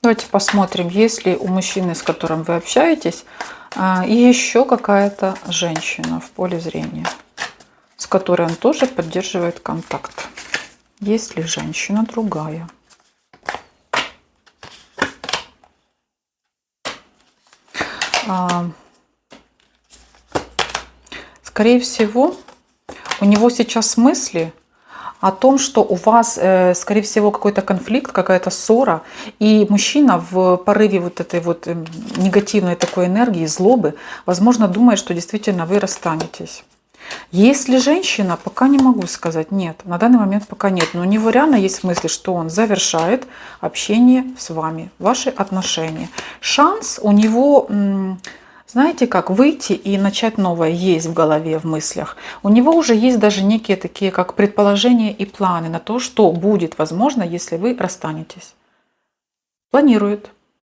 Давайте посмотрим, есть ли у мужчины, с которым вы общаетесь, еще какая-то женщина в поле зрения, с которой он тоже поддерживает контакт. Есть ли женщина другая? Скорее всего, у него сейчас мысли о том, что у вас, скорее всего, какой-то конфликт, какая-то ссора, и мужчина в порыве вот этой вот негативной такой энергии, злобы, возможно, думает, что действительно вы расстанетесь. Есть ли женщина, пока не могу сказать, нет, на данный момент пока нет, но у него реально есть мысли, что он завершает общение с вами, ваши отношения. Шанс у него, знаете как, выйти и начать новое есть в голове, в мыслях. У него уже есть даже некие такие, как предположения и планы на то, что будет возможно, если вы расстанетесь. Планирует.